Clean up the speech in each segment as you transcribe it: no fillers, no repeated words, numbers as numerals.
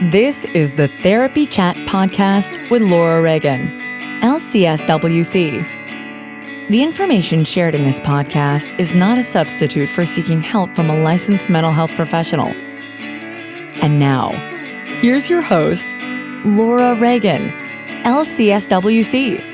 This is the Therapy Chat Podcast with Laura Reagan, lcsw-c. The information shared in this podcast is not a substitute for seeking help from a licensed mental health professional. And now, here's your host, Laura Reagan, lcsw-c.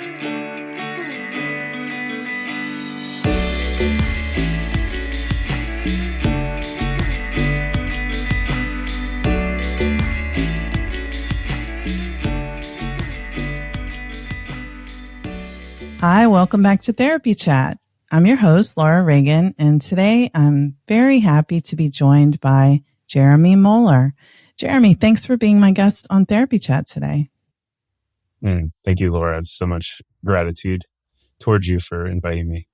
Hi, welcome back to Therapy Chat. I'm your host, Laura Reagan, and today I'm very happy to be joined by Jeremy Mohler. Jeremy, thanks for being my guest on Therapy Chat today. Thank you, Laura. I have so much gratitude towards you for inviting me.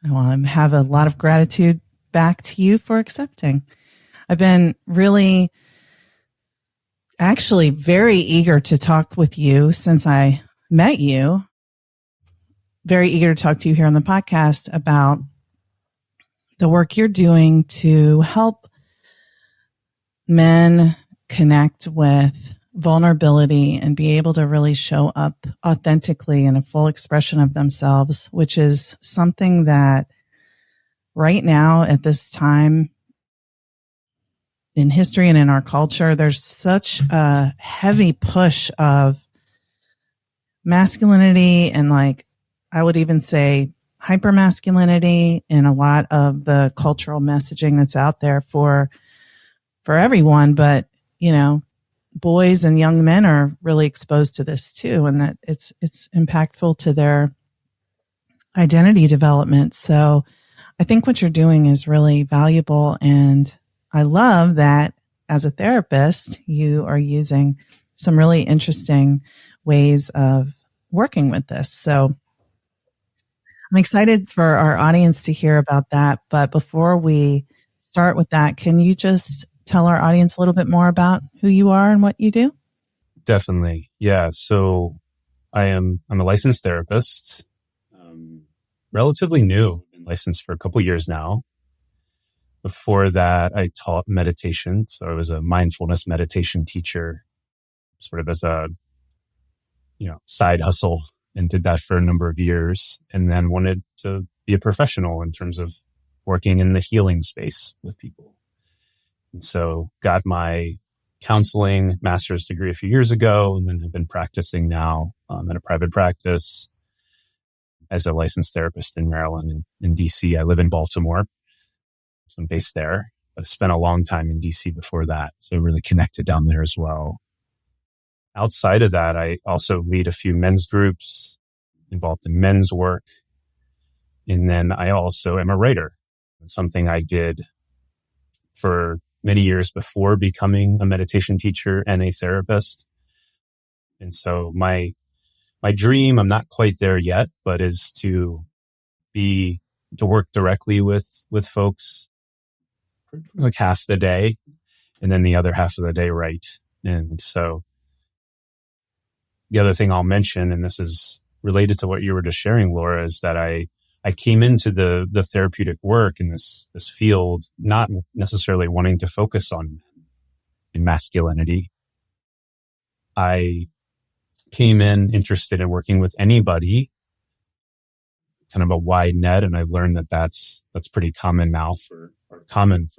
Well, I have a lot of gratitude back to you for accepting. I've been actually very eager to talk with you since I met you. Very eager to talk to you here on the podcast about the work you're doing to help men connect with vulnerability and be able to really show up authentically in a full expression of themselves, which is something that right now at this time in history and in our culture, there's such a heavy push of masculinity and I would even say hypermasculinity in a lot of the cultural messaging that's out there for everyone. But, boys and young men are really exposed to this too, and that it's impactful to their identity development. So I think what you're doing is really valuable. And I love that as a therapist, you are using some really interesting ways of working with this. So I'm excited for our audience to hear about that. But before we start with that, can you just tell our audience a little bit more about who you are and what you do? Definitely. Yeah. So I'm a licensed therapist, relatively new. I've been licensed for a couple years now. Before that, I taught meditation. So I was a mindfulness meditation teacher, sort of as a, side hustle, and did that for a number of years, and then wanted to be a professional in terms of working in the healing space with people. And so got my counseling master's degree a few years ago, and then have been practicing now in a private practice as a licensed therapist in Maryland and in DC. I live in Baltimore, so I'm based there, but I spent a long time in DC before that, so really connected down there as well. Outside of that, I also lead a few men's groups involved in men's work. And then I also am a writer. It's something I did for many years before becoming a meditation teacher and a therapist. And so my dream, I'm not quite there yet, but is to work directly with folks like half the day, and then the other half of the day write. And so the other thing I'll mention, and this is related to what you were just sharing, Laura, is that I came into the therapeutic work in this field, not necessarily wanting to focus on masculinity. I came in interested in working with anybody, kind of a wide net, and I've learned that that's pretty common now for kind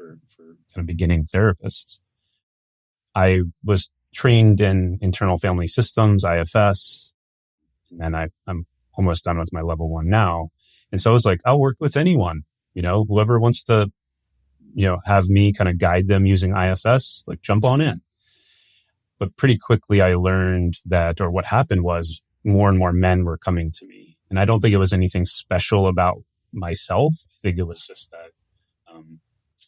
of beginning therapists. I was trained in internal family systems, IFS, and I'm almost done with my level 1 now. And so I was like, I'll work with anyone, whoever wants to, have me kind of guide them using IFS, jump on in. But pretty quickly I learned that, or what happened was more and more men were coming to me. And I don't think it was anything special about myself. I think it was just that,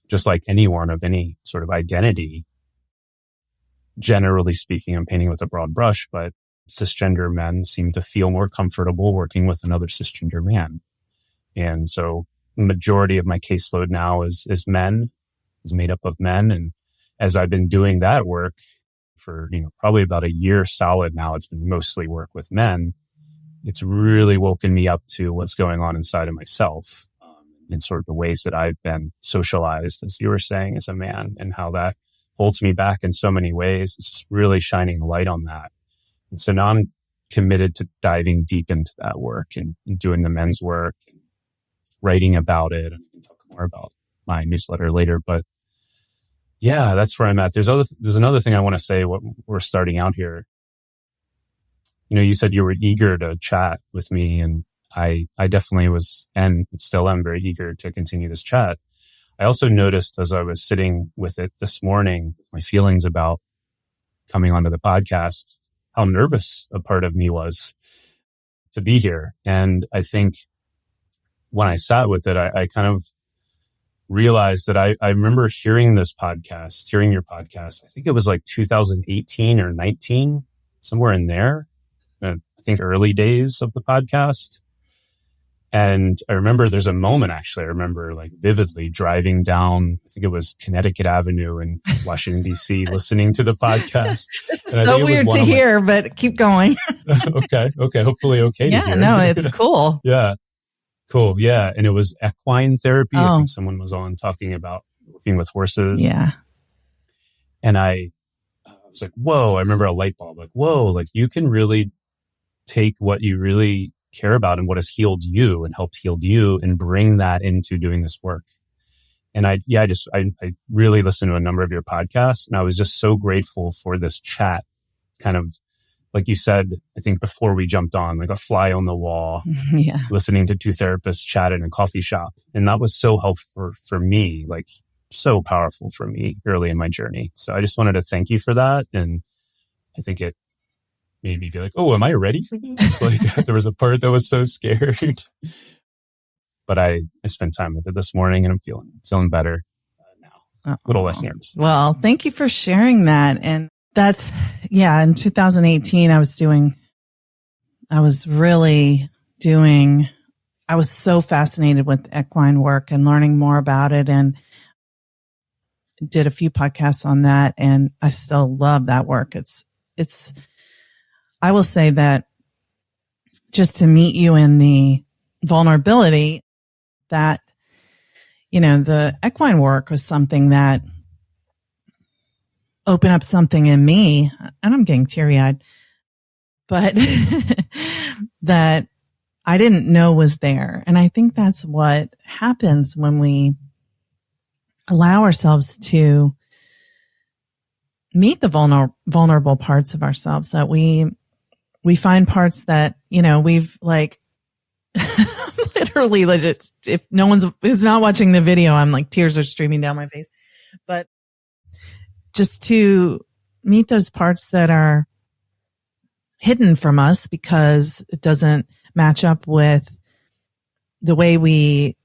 just like anyone of any sort of identity, generally speaking, I'm painting with a broad brush, but cisgender men seem to feel more comfortable working with another cisgender man. And so the majority of my caseload now is made up of men. And as I've been doing that work for, probably about a year solid now, it's been mostly work with men. It's really woken me up to what's going on inside of myself, and sort of the ways that I've been socialized, as you were saying, as a man, and how that holds me back in so many ways. It's just really shining a light on that. And so now I'm committed to diving deep into that work and doing the men's work and writing about it. And I can talk more about my newsletter later, but yeah, that's where I'm at. There's another thing I want to say. What we're starting out here. You said you were eager to chat with me, and I definitely was, and still am very eager to continue this chat. I also noticed as I was sitting with it this morning, my feelings about coming onto the podcast, how nervous a part of me was to be here. And I think when I sat with it, I kind of realized that I remember hearing your podcast. I think it was like 2018 or 19, somewhere in there. I think early days of the podcast. And I remember there's a moment, actually, I remember like vividly driving down, I think it was Connecticut Avenue in Washington, D.C., listening to the podcast. This is so weird to hear, but keep going. Okay. Hopefully okay to hear. Yeah, no, it's cool. Yeah. Cool. Yeah. And it was equine therapy. I think someone was on talking about working with horses. Yeah. And I was like, whoa, I remember a light bulb, like, whoa, like you can really take what you really care about and what has healed you and helped heal you and bring that into doing this work. And I really listened to a number of your podcasts, and I was just so grateful for this chat, kind of like you said, I think before we jumped on, like a fly on the wall, listening to two therapists chat in a coffee shop. And that was so helpful for me, like so powerful for me early in my journey. So I just wanted to thank you for that. And I think it made me feel like, oh, am I ready for this? Like there was a part that was so scared. But I spent time with it this morning, and I'm feeling better now. A little less nervous. Well, thank you for sharing that. And that's, in 2018, I was so fascinated with equine work and learning more about it, and did a few podcasts on that. And I still love that work. I will say that just to meet you in the vulnerability, that, the equine work was something that opened up something in me, and I'm getting teary-eyed, but that I didn't know was there. And I think that's what happens when we allow ourselves to meet the vulnerable parts of ourselves, that we find parts that, we've like literally legit, if who's not watching the video, I'm like tears are streaming down my face, but just to meet those parts that are hidden from us because it doesn't match up with the way we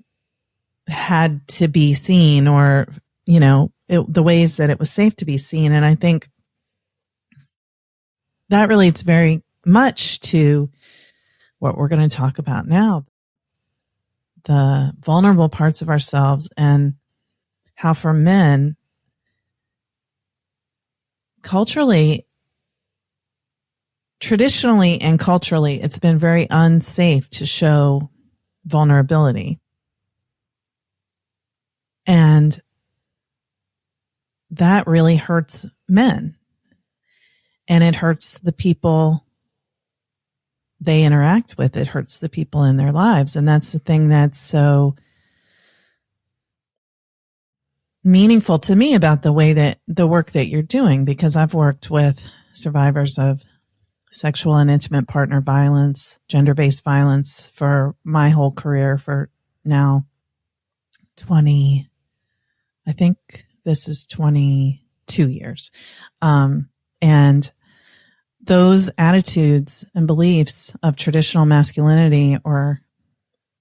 had to be seen, or, the ways that it was safe to be seen. And I think that relates very much to what we're going to talk about now, the vulnerable parts of ourselves, and how for men, traditionally and culturally, it's been very unsafe to show vulnerability. And that really hurts men. And it hurts the people they interact with. It hurts the people in their lives. And that's the thing that's so meaningful to me about the way that the work that you're doing, because I've worked with survivors of sexual and intimate partner violence, gender-based violence for my whole career, for now 20, I think this is 22 years. And those attitudes and beliefs of traditional masculinity, or,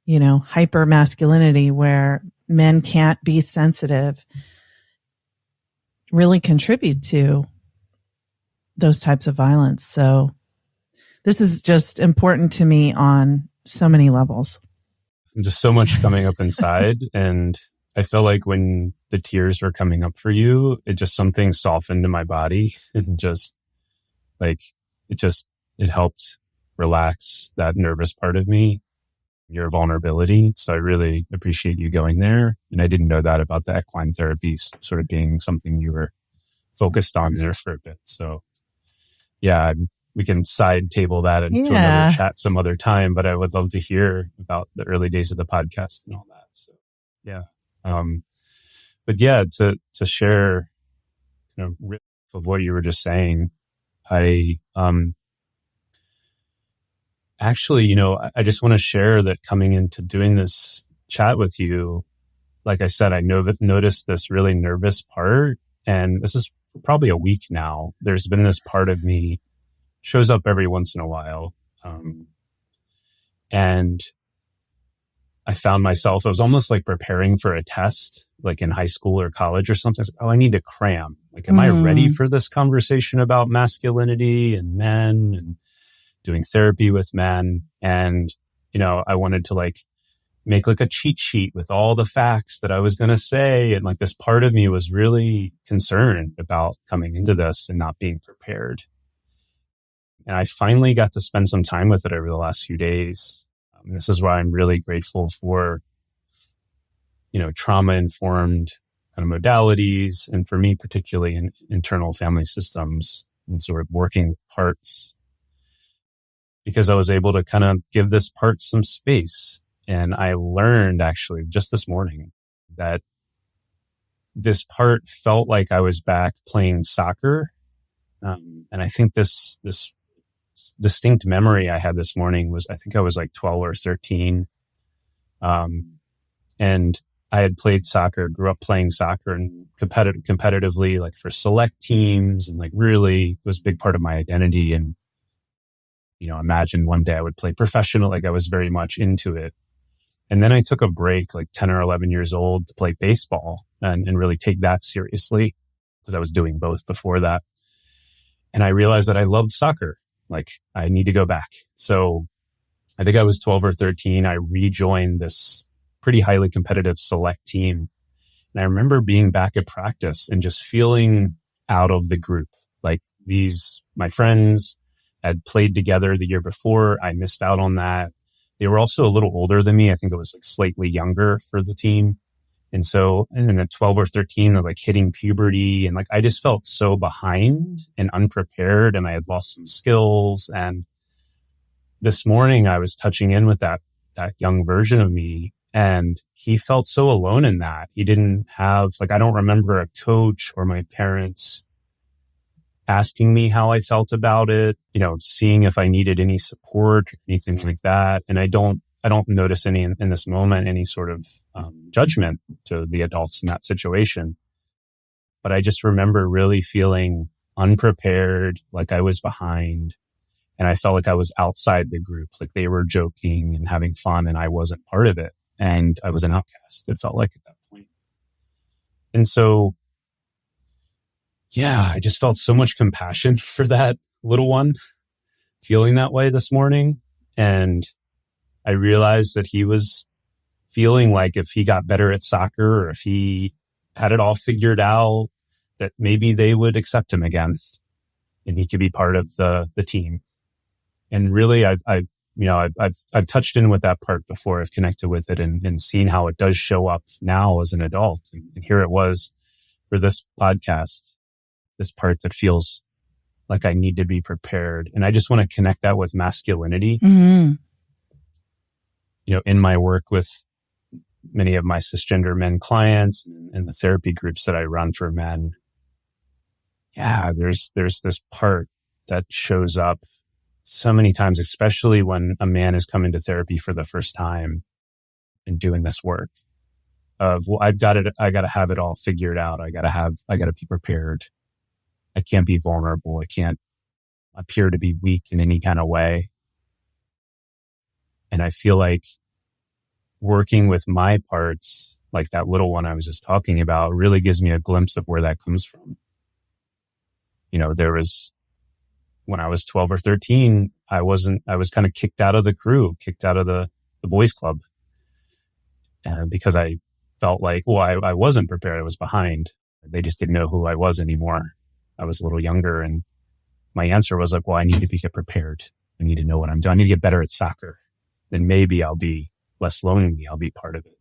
hyper masculinity, where men can't be sensitive, really contribute to those types of violence. So this is just important to me on so many levels. Just so much coming up inside. And I feel like when the tears were coming up for you, something softened in my body, and it helped relax that nervous part of me, your vulnerability. So I really appreciate you going there. And I didn't know that about the equine therapy sort of being something you were focused on there for a bit. So yeah, we can side table that into another chat some other time, but I would love to hear about the early days of the podcast and all that. So yeah. But yeah, to share, of what you were just saying, I actually, I just want to share that coming into doing this chat with you, like I said, I noticed this really nervous part, and this is probably a week now. There's been this part of me shows up every once in a while. And I found myself, it was almost like preparing for a test, like in high school or college or something. Like, I need to cram. Like, am I ready for this conversation about masculinity and men and doing therapy with men? And, I wanted to make a cheat sheet with all the facts that I was going to say. And this part of me was really concerned about coming into this and not being prepared. And I finally got to spend some time with it over the last few days. This is why I'm really grateful for, trauma-informed kind of modalities. And for me, particularly in internal family systems and sort of working with parts, because I was able to kind of give this part some space. And I learned actually just this morning that this part felt like I was back playing soccer. And I think this distinct memory I had this morning was, I think I was 12 or 13. And I had played soccer, grew up playing soccer and competitively, for select teams, and really was a big part of my identity. And, imagine one day I would play professional. I was very much into it. And then I took a break, 10 or 11 years old, to play baseball and really take that seriously, because I was doing both before that. And I realized that I loved soccer. I need to go back. So I think I was 12 or 13. I rejoined this pretty highly competitive select team. And I remember being back at practice and just feeling out of the group. My friends had played together the year before. I missed out on that. They were also a little older than me. I think it was slightly younger for the team. And then at 12 or 13, they're hitting puberty. And I just felt so behind and unprepared, and I had lost some skills. And this morning I was touching in with that young version of me, and he felt so alone in that. He didn't have, I don't remember a coach or my parents asking me how I felt about it, seeing if I needed any support, anything like that. And I don't notice any in this moment, any sort of judgment to the adults in that situation. But I just remember really feeling unprepared, I was behind, and I felt like I was outside the group, they were joking and having fun, and I wasn't part of it. And I was an outcast, it felt like at that point. And so, yeah, I just felt so much compassion for that little one feeling that way this morning. And I realized that he was feeling like if he got better at soccer, or if he had it all figured out, that maybe they would accept him again and he could be part of the team. And really, I've touched in with that part before. I've connected with it and seen how it does show up now as an adult. And here it was for this podcast, this part that feels like I need to be prepared. And I just want to connect that with masculinity. Mm-hmm. In my work with many of my cisgender men clients and the therapy groups that I run for men. Yeah, there's this part that shows up so many times, especially when a man is coming to therapy for the first time and doing this work of, well, I got to have it all figured out. I got to be prepared. I can't be vulnerable. I can't appear to be weak in any kind of way. And I feel like working with my parts, like that little one I was just talking about, really gives me a glimpse of where that comes from. There was, when I was 12 or 13, I was kind of kicked out of the crew, kicked out of the boys club. Because I felt like, well, I wasn't prepared. I was behind. They just didn't know who I was anymore. I was a little younger, and my answer was well, I need to get prepared. I need to know what I'm doing. I need to get better at soccer. Then maybe I'll be less lonely. I'll be part of it.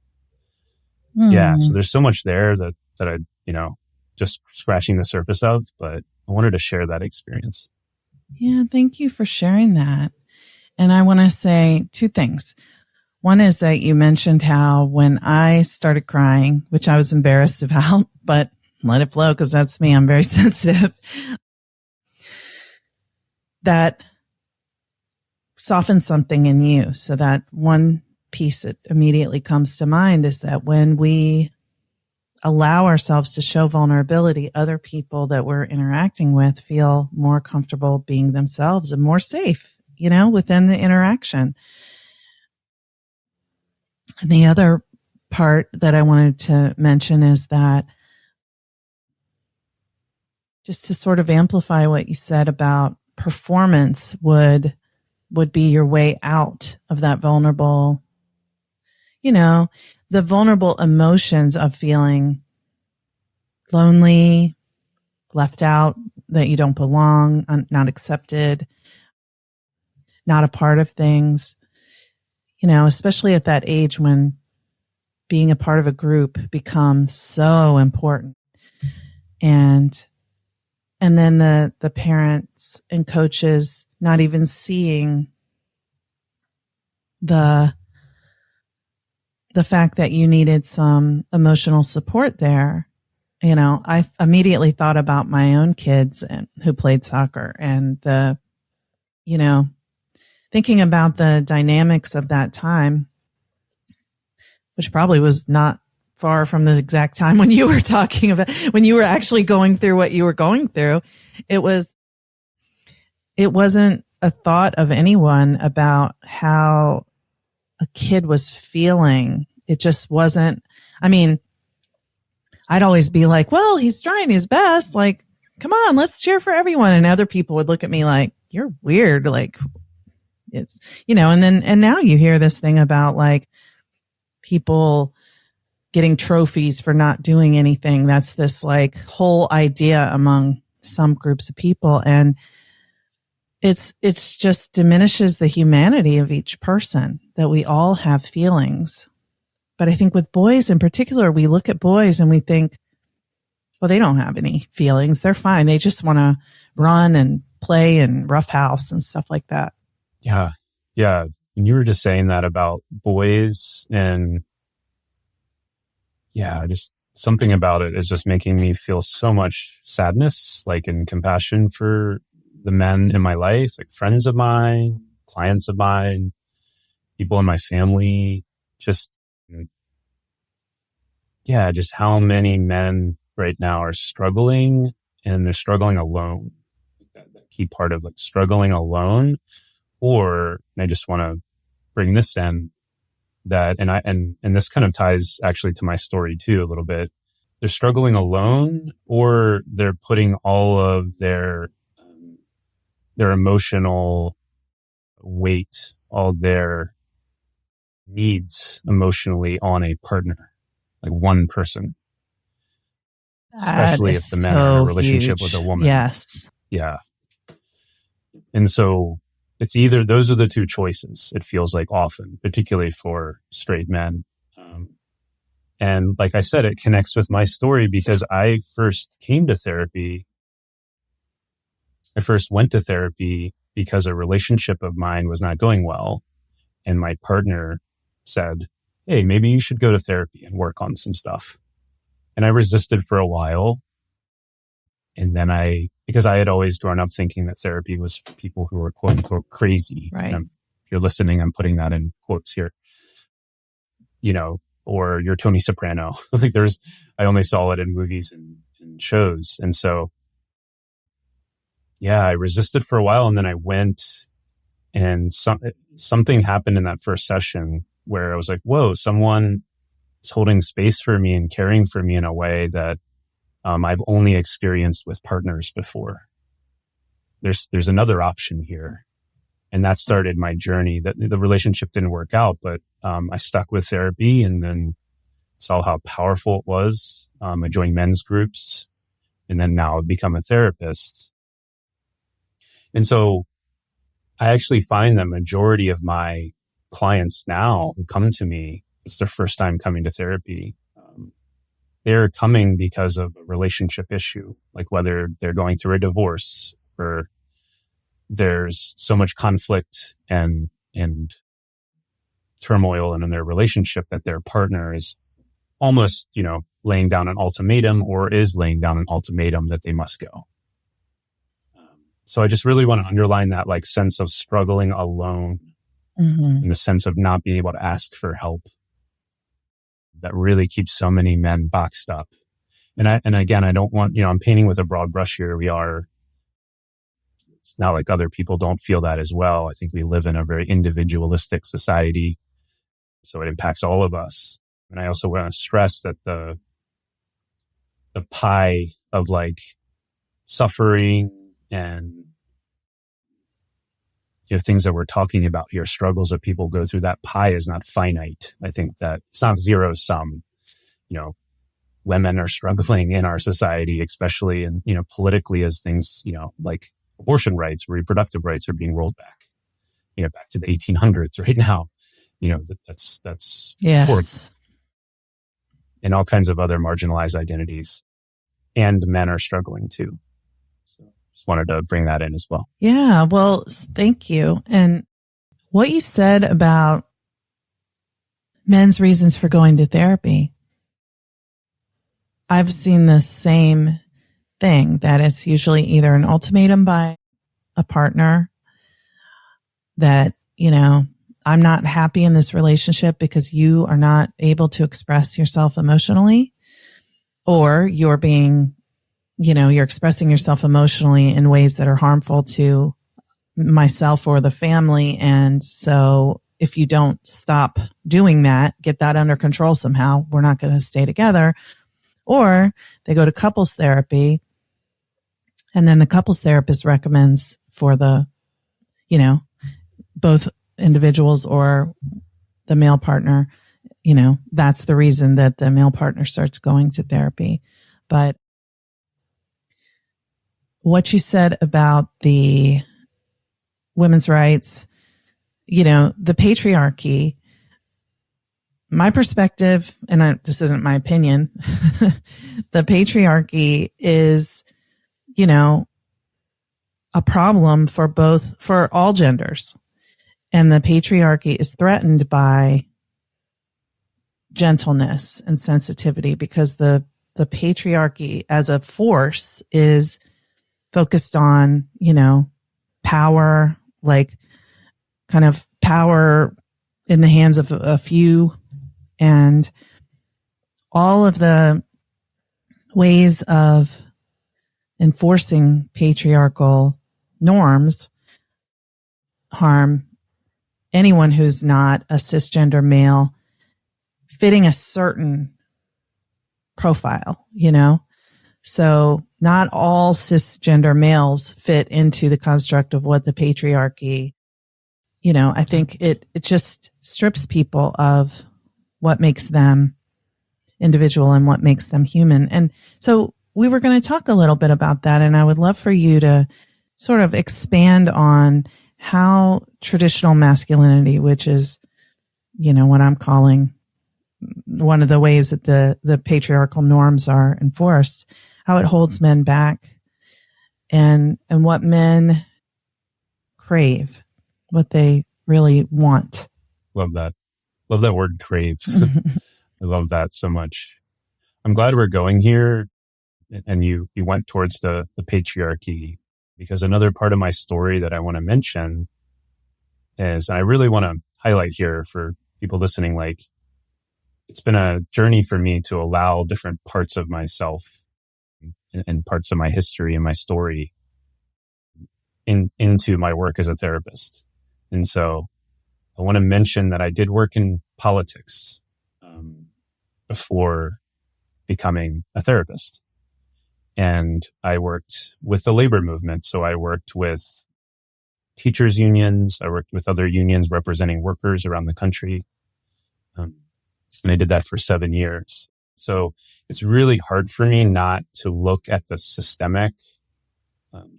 Mm. Yeah. So there's so much there that I, just scratching the surface of, but I wanted to share that experience. Yeah, thank you for sharing that. And I want to say two things. One is that you mentioned how when I started crying, which I was embarrassed about, but let it flow because that's me. I'm very sensitive. That softened something in you. So that one piece that immediately comes to mind is that when we allow ourselves to show vulnerability, other people that we're interacting with feel more comfortable being themselves and more safe, within the interaction. And the other part that I wanted to mention is that just to sort of amplify what you said about performance would be your way out of that vulnerable, the vulnerable emotions of feeling lonely, left out, that you don't belong, not accepted, not a part of things, especially at that age when being a part of a group becomes so important. And then the parents and coaches not even seeing the fact that you needed some emotional support there. I immediately thought about my own kids who played soccer and thinking about the dynamics of that time, which probably was not far from the exact time when you were talking about, when you were actually going through what you were going through. It wasn't a thought of anyone about how a kid was feeling. It just wasn't, I'd always be like, well, he's trying his best. Like, come on, let's cheer for everyone. And other people would look at me like, you're weird. Like it's, and now you hear this thing about like people getting trophies for not doing anything. That's this like whole idea among some groups of people. And it's just diminishes the humanity of each person, that we all have feelings. But I think with boys in particular, we look at boys and we think, well, they don't have any feelings. They're fine. They just want to run and play and roughhouse and stuff like that. Yeah. Yeah. And you were just saying that about boys, and yeah, just something about it is just making me feel so much sadness, like, and compassion for the men in my life, like friends of mine, clients of mine, people in my family, just how many men right now are struggling, and they're struggling alone. That key part of like struggling alone, and I just want to bring this in, that, and this kind of ties actually to my story too, a little bit. They're struggling alone, or they're putting all of their emotional weight, all their needs emotionally on a partner, like one person. Especially if the men are in a relationship with a woman. Yes. Yeah. And so it's either, those are the two choices, it feels like often, particularly for straight men. And like I said, it connects with my story because I first went to therapy because a relationship of mine was not going well. And my partner said, hey, maybe you should go to therapy and work on some stuff. And I resisted for a while. And then because I had always grown up thinking that therapy was for people who were quote unquote crazy. Right. If you're listening, I'm putting that in quotes here, or you're Tony Soprano. Like I only saw it in movies and shows. And so, yeah, I resisted for a while, and then I went, and something happened in that first session where I was like, whoa, someone is holding space for me and caring for me in a way that I've only experienced with partners before. There's another option here. And that started my journey. That the relationship didn't work out, but I stuck with therapy and then saw how powerful it was. I joined men's groups, and then now I've become a therapist. And so I actually find the majority of my clients now who come to me, it's their first time coming to therapy. they're coming because of a relationship issue, like whether they're going through a divorce or there's so much conflict and turmoil in their relationship that their partner is almost, laying down an ultimatum or is laying down an ultimatum that they must go. So I just really want to underline that like sense of struggling alone, in the sense of not being able to ask for help. That really keeps so many men boxed up. And again, I don't want, I'm painting with a broad brush here. It's not like other people don't feel that as well. I think we live in a very individualistic society, so it impacts all of us. And I also want to stress that the pie of like suffering and things that we're talking about here, struggles that people go through, that pie is not finite. I think that it's not zero sum. Women are struggling in our society, especially in, politically, as things, like abortion rights, reproductive rights are being rolled back, back to the 1800s right now. That's yes. Horrible. And all kinds of other marginalized identities, and men are struggling too. So just wanted to bring that in as well. Yeah. Well, thank you. And what you said about men's reasons for going to therapy, I've seen the same thing, that it's usually either an ultimatum by a partner that, I'm not happy in this relationship because you are not able to express yourself emotionally, or you're being, you're expressing yourself emotionally in ways that are harmful to myself or the family. And so if you don't stop doing that, get that under control somehow, we're not going to stay together. Or they go to couples therapy, and then the couples therapist recommends for the, both individuals or the male partner, that's the reason that the male partner starts going to therapy. But what you said about the women's rights, the patriarchy, my perspective, and this isn't my opinion, the patriarchy is, a problem for all genders. And the patriarchy is threatened by gentleness and sensitivity, because the patriarchy as a force is focused on, power, like kind of power in the hands of a few, and all of the ways of enforcing patriarchal norms harm anyone who's not a cisgender male fitting a certain profile, So not all cisgender males fit into the construct of what the patriarchy, I think it just strips people of what makes them individual and what makes them human. And so we were going to talk a little bit about that, and I would love for you to sort of expand on how traditional masculinity, which is, what I'm calling one of the ways that the patriarchal norms are enforced, how it holds men back, and what men crave, what they really want. Love that. Love that word, crave. I love that so much. I'm glad we're going here, and you went towards the patriarchy, because another part of my story that I want to mention is, and I really want to highlight here for people listening, like, it's been a journey for me to allow different parts of myself and parts of my history and my story into my work as a therapist. And so I want to mention that I did work in politics before becoming a therapist. And I worked with the labor movement. So I worked with teachers' unions. I worked with other unions representing workers around the country. And I did that for 7 years. So it's really hard for me not to look at the systemic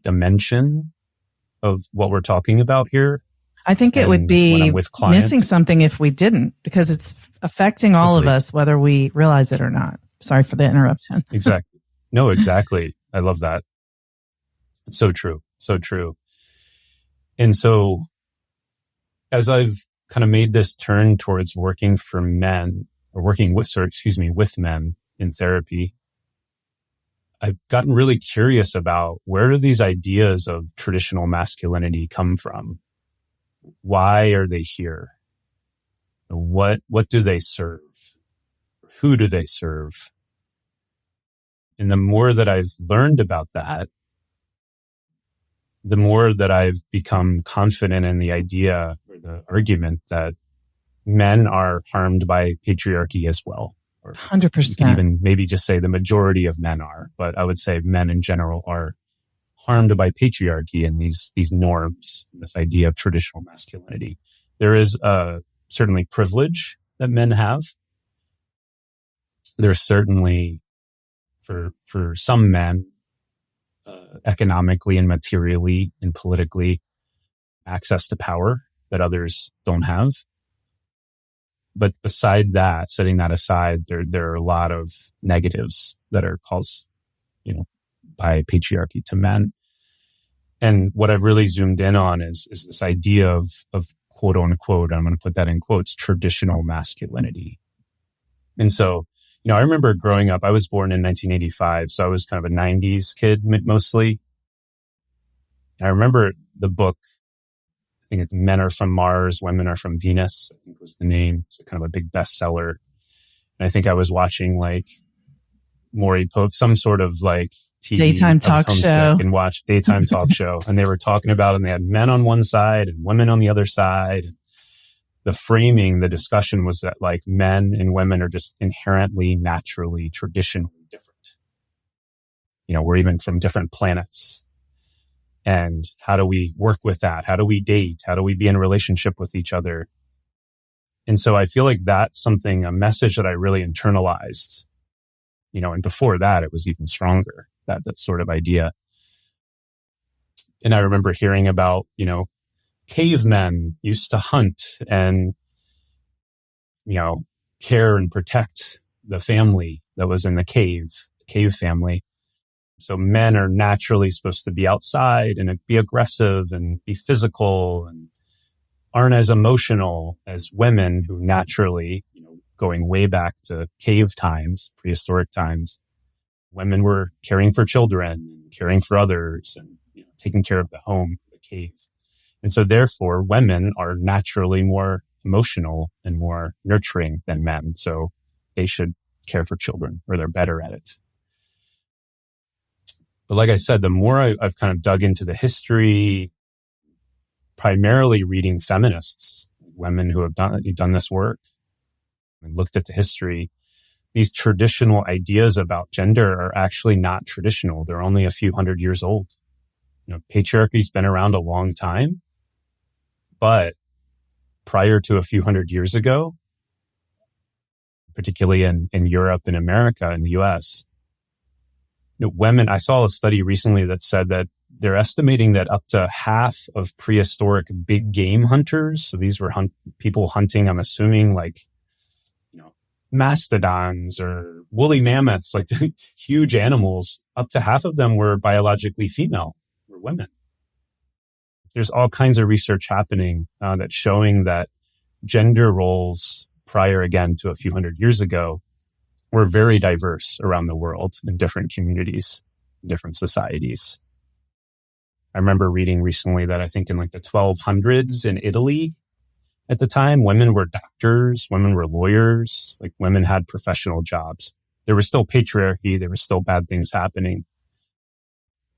dimension of what we're talking about here. I think it would be missing something if we didn't, because it's affecting all of us, whether we realize it or not. Sorry for the interruption. Exactly. No, exactly. I love that. It's so true. So true. And so as I've kind of made this turn towards working for men or with men in therapy, I've gotten really curious about where do these ideas of traditional masculinity come from? Why are they here? What do they serve? Who do they serve? And the more that I've learned about that, the more that I've become confident in the idea or the argument that men are harmed by patriarchy as well. Or 100%. you can even maybe just say the majority of men are, but I would say men in general are harmed by patriarchy and these norms, this idea of traditional masculinity. There is certainly privilege that men have. There's certainly, for some men, economically and materially and politically, access to power that others don't have. But beside that, setting that aside, there are a lot of negatives that are caused, by patriarchy to men. And what I've really zoomed in on is this idea of quote unquote, I'm going to put that in quotes, traditional masculinity. And so, I remember growing up, I was born in 1985, so I was kind of a 90s kid mostly. And I remember the book, I think it's Men Are From Mars, Women Are From Venus, I think was the name. It's kind of a big bestseller. And I think I was watching Maury Pope, some sort of TV daytime talk show, and watched daytime talk show. And they were talking about, and they had men on one side and women on the other side. And the framing, the discussion was that men and women are just inherently, naturally, traditionally different. We're even from different planets. And how do we work with that? How do we date? How do we be in a relationship with each other? And so I feel like that's a message that I really internalized, and before that, it was even stronger, that sort of idea. And I remember hearing about, cavemen used to hunt and, care and protect the family that was in the cave family. So men are naturally supposed to be outside and be aggressive and be physical and aren't as emotional as women who naturally, going way back to cave times, prehistoric times, women were caring for children, caring for others, and taking care of the home, the cave. And so therefore, women are naturally more emotional and more nurturing than men. So they should care for children, or they're better at it. But like I said, the more I've kind of dug into the history, primarily reading feminists, women who have done this work, and looked at the history, these traditional ideas about gender are actually not traditional. They're only a few hundred years old. Patriarchy's been around a long time, but prior to a few hundred years ago, particularly in Europe and America and the US, women, I saw a study recently that said that they're estimating that up to half of prehistoric big game hunters, so these were people hunting, I'm assuming mastodons or woolly mammoths, huge animals, up to half of them were biologically female, were women. There's all kinds of research happening that's showing that gender roles prior, again, to a few hundred years ago were very diverse around the world in different communities, different societies. I remember reading recently that I think in the 1200s in Italy at the time, women were doctors, women were lawyers, women had professional jobs. There was still patriarchy, there were still bad things happening.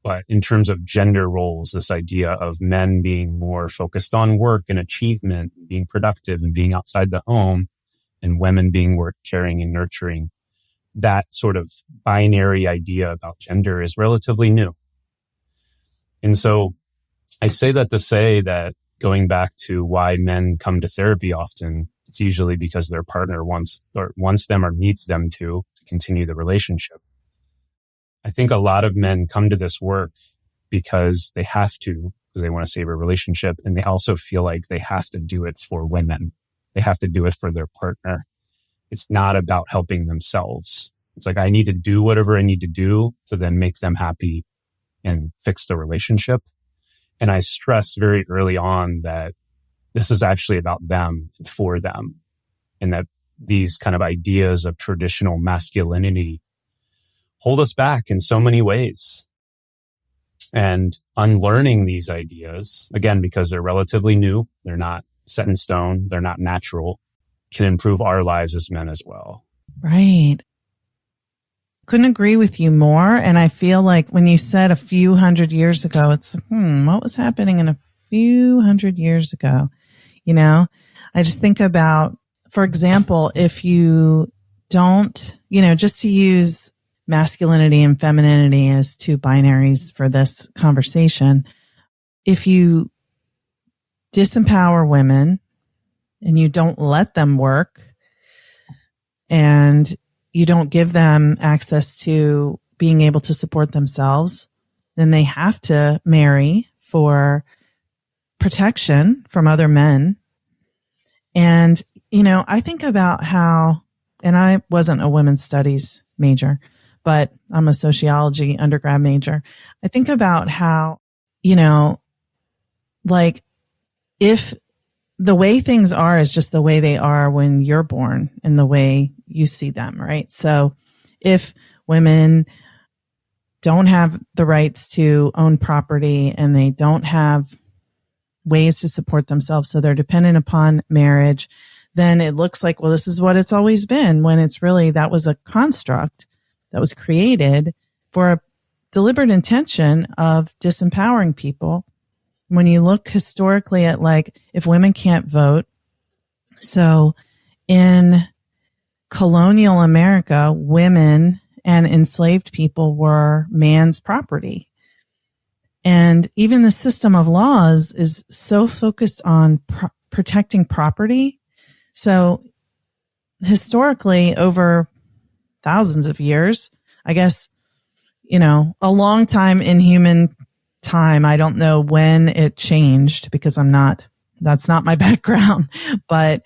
But in terms of gender roles, this idea of men being more focused on work and achievement, being productive and being outside the home, and women being work, caring and nurturing, that sort of binary idea about gender is relatively new. And so I say that to say that going back to why men come to therapy often, it's usually because their partner wants them or needs them to continue the relationship. I think a lot of men come to this work because they have to, because they want to save a relationship. And they also feel like they have to do it for women. They have to do it for their partner. It's not about helping themselves. It's like I need to do whatever I need to do to then make them happy and fix the relationship. And I stress very early on that this is actually about them and for them, and that these kind of ideas of traditional masculinity hold us back in so many ways. And unlearning these ideas, again, because they're relatively new, they're not set in stone, they're not natural, can improve our lives as men as well. Right. Couldn't agree with you more. And I feel like when you said a few hundred years ago, it's, what was happening in a few hundred years ago? You know, I just think about, for example, if you don't, just to use masculinity and femininity as two binaries for this conversation, if you disempower women and you don't let them work and you don't give them access to being able to support themselves, then they have to marry for protection from other men. And, I think about how, and I wasn't a women's studies major, but I'm a sociology undergrad major. I think about how, like if the way things are is just the way they are when you're born and the way you see them, right? So if women don't have the rights to own property and they don't have ways to support themselves, so they're dependent upon marriage, then it looks like, well, this is what it's always been, when it's really, that was a construct that was created for a deliberate intention of disempowering people. When you look historically at like, if women can't vote, so in colonial America, women and enslaved people were man's property. And even the system of laws is so focused on protecting property. So historically, over thousands of years, I guess, a long time in human time. I don't know when it changed because that's not my background, but,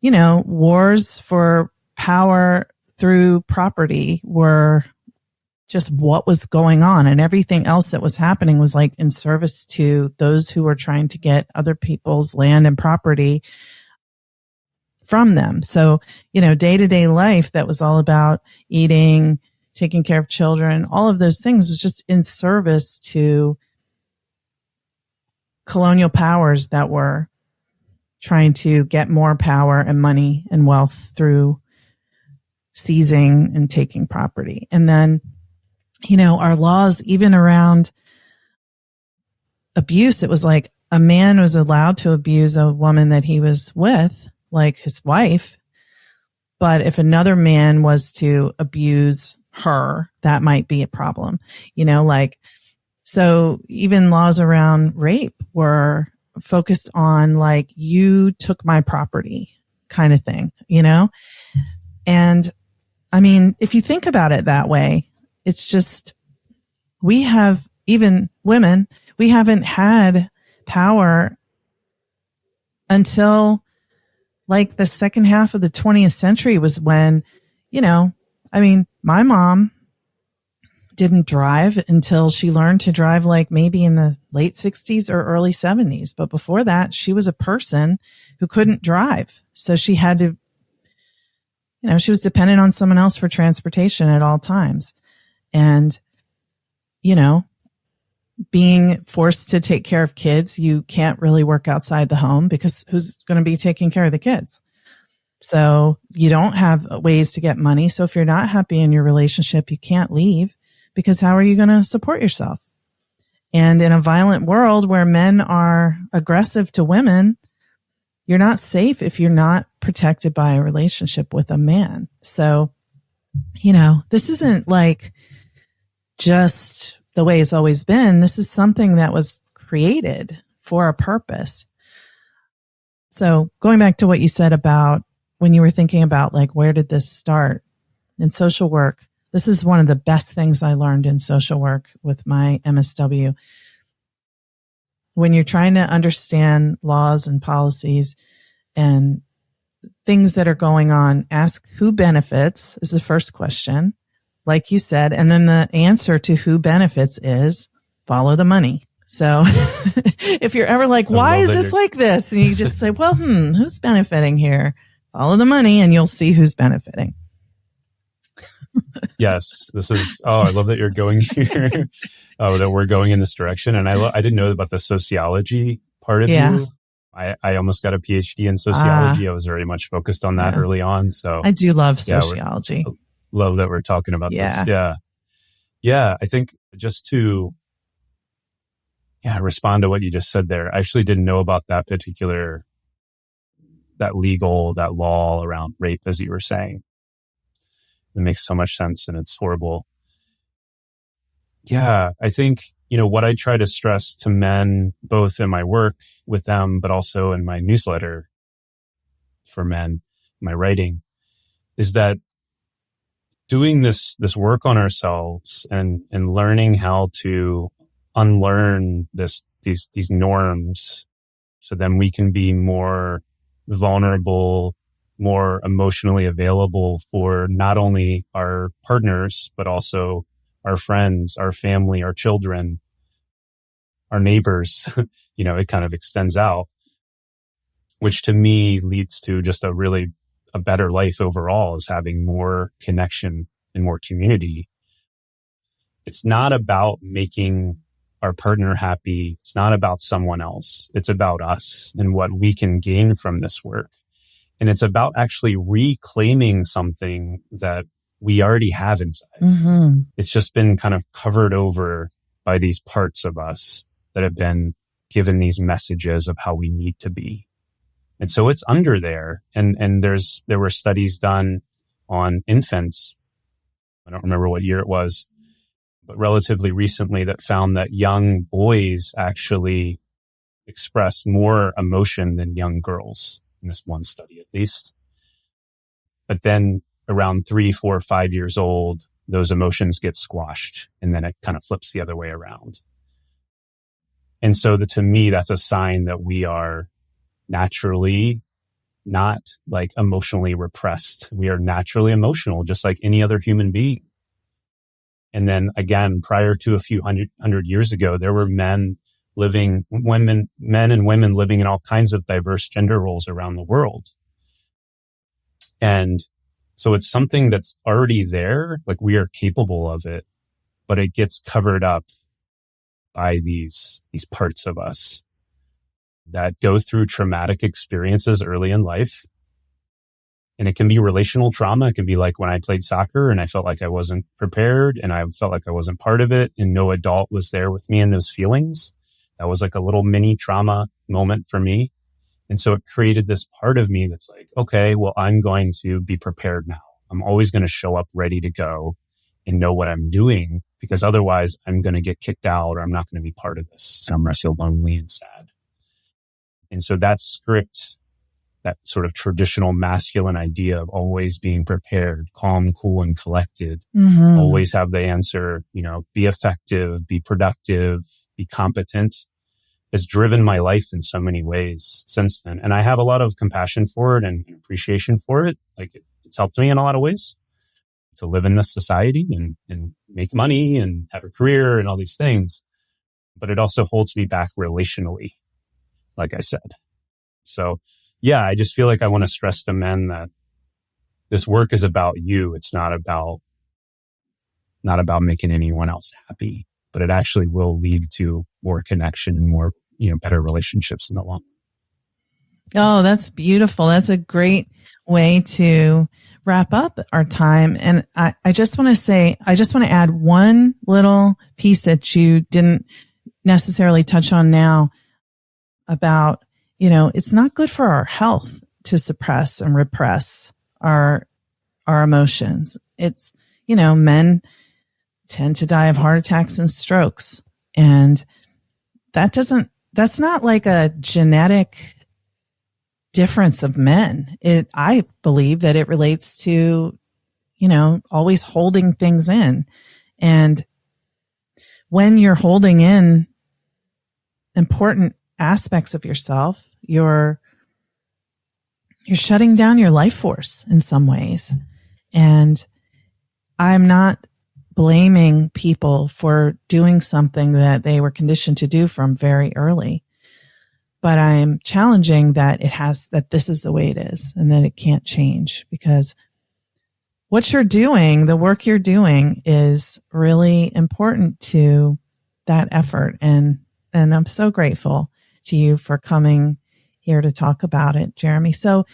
wars for power through property were just what was going on, and everything else that was happening was like in service to those who were trying to get other people's land and property from them. So, day-to-day life that was all about eating, taking care of children, all of those things was just in service to colonial powers that were trying to get more power and money and wealth through seizing and taking property. And then, our laws, even around abuse, it was like a man was allowed to abuse a woman that he was with, like his wife. But if another man was to abuse her, that might be a problem, so even laws around rape were focused on like, you took my property kind of thing, And I mean, if you think about it that way, it's just, we have, even women, we haven't had power until like the second half of the 20th century was when, my mom didn't drive until she learned to drive like maybe in the late 60s or early 70s. But before that, she was a person who couldn't drive. So she had to, she was dependent on someone else for transportation at all times. And, being forced to take care of kids, you can't really work outside the home because who's going to be taking care of the kids? So you don't have ways to get money. So if you're not happy in your relationship, you can't leave, because how are you going to support yourself? And in a violent world where men are aggressive to women, you're not safe if you're not protected by a relationship with a man. So, this isn't like just the way it's always been. This is something that was created for a purpose. So going back to what you said about when you were thinking about like, where did this start in social work? This is one of the best things I learned in social work with my MSW. When you're trying to understand laws and policies and things that are going on, ask who benefits is the first question, like you said. And then the answer to who benefits is follow the money. So if you're ever like, why is this like this? And you just say, well, who's benefiting here? Follow the money and you'll see who's benefiting. Yes, this is, I love that you're going here, that we're going in this direction. And I didn't know about the sociology part of you. I almost got a PhD in sociology. I was very much focused on that early on. So I do love sociology. Love that we're talking about this. Yeah. I think just to respond to what you just said there, I actually didn't know about that particular, that law around rape, as you were saying. It makes so much sense and it's horrible. Yeah, I think, what I try to stress to men, both in my work with them, but also in my newsletter for men, my writing, is that doing this work on ourselves and learning how to unlearn these norms so then we can be more vulnerable, more emotionally available for not only our partners, but also our friends, our family, our children, our neighbors. It kind of extends out, which to me leads to just a better life overall, is having more connection and more community. It's not about making our partner happy. It's not about someone else. It's about us and what we can gain from this work. And it's about actually reclaiming something that we already have inside. Mm-hmm. It's just been kind of covered over by these parts of us that have been given these messages of how we need to be. And so it's under there. And there were studies done on infants. I don't remember what year it was, but relatively recently, that found that young boys actually express more emotion than young girls. In this one study, at least. But then around 3, 4, 5 years old, those emotions get squashed and then it kind of flips the other way around. And so to me, that's a sign that we are naturally not like emotionally repressed. We are naturally emotional, just like any other human being. And then again, prior to a few hundred years ago, there were men and women living in all kinds of diverse gender roles around the world. And so it's something that's already there, like we are capable of it, but it gets covered up by these parts of us that go through traumatic experiences early in life. And it can be relational trauma. It can be like when I played soccer and I felt like I wasn't prepared and I felt like I wasn't part of it and no adult was there with me in those feelings. That was like a little mini trauma moment for me. And so it created this part of me that's like, okay, well, I'm going to be prepared now. I'm always going to show up ready to go and know what I'm doing, because otherwise I'm going to get kicked out or I'm not going to be part of this. So I'm going to feel lonely and sad. And so that script, that sort of traditional masculine idea of always being prepared, calm, cool, and collected, always have the answer, be effective, be productive, be competent, has driven my life in so many ways since then. And I have a lot of compassion for it and appreciation for it. Like it's helped me in a lot of ways to live in this society and make money and have a career and all these things. But it also holds me back relationally, like I said. So yeah, I just feel like I want to stress to men that this work is about you. It's not about making anyone else happy, but it actually will lead to more connection and more, better relationships in the long run. Oh, that's beautiful. That's a great way to wrap up our time. And I just want to add one little piece that you didn't necessarily touch on now about, it's not good for our health to suppress and repress our emotions. It's, men tend to die of heart attacks and strokes. And that's not like a genetic difference of men. I believe that it relates to, always holding things in. And when you're holding in important aspects of yourself, you're you're shutting down your life force in some ways. And I'm not blaming people for doing something that they were conditioned to do from very early. But I'm challenging that this is the way it is and that it can't change, because what you're doing, the work you're doing, is really important to that effort. And I'm so grateful to you for coming here to talk about it, Jeremy. So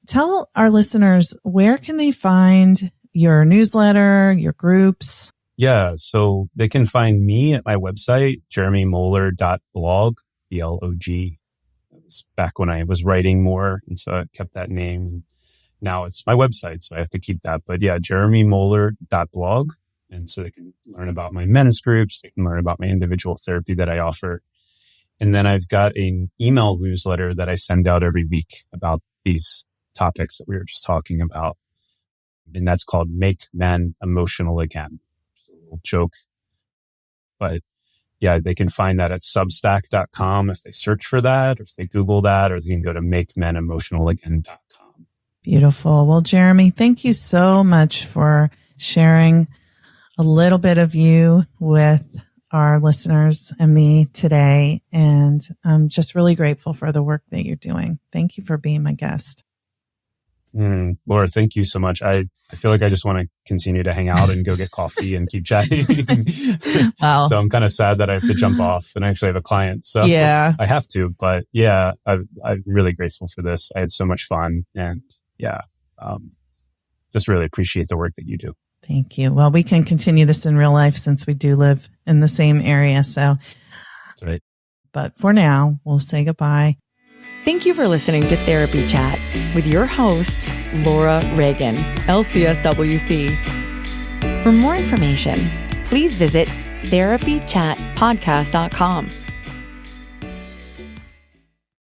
tell our listeners, where can they find your newsletter, your groups? Yeah, so they can find me at my website, jeremymohler.blog, B-L-O-G. That was back when I was writing more, and so I kept that name. Now it's my website, so I have to keep that. But yeah, jeremymohler.blog. And so they can learn about my men's groups. They can learn about my individual therapy that I offer. And then I've got an email newsletter that I send out every week about these topics that we were just talking about. And that's called Make Men Emotional Again. Just a little joke. But yeah, they can find that at substack.com if they search for that, or if they Google that, or they can go to makemenomotionalagain.com. Beautiful. Well, Jeremy, thank you so much for sharing a little bit of you with our listeners and me today. And I'm just really grateful for the work that you're doing. Thank you for being my guest. Laura, thank you so much. I feel like I just want to continue to hang out and go get coffee and keep chatting. Wow. So I'm kind of sad that I have to jump off, and I actually have a client. So yeah, I have to, but yeah, I'm really grateful for this. I had so much fun, and yeah, just really appreciate the work that you do. Thank you. Well, we can continue this in real life since we do live in the same area. So that's right. But for now, we'll say goodbye. Thank you for listening to Therapy Chat with your host, Laura Reagan, lcsw-c. For more information, please visit therapychatpodcast.com.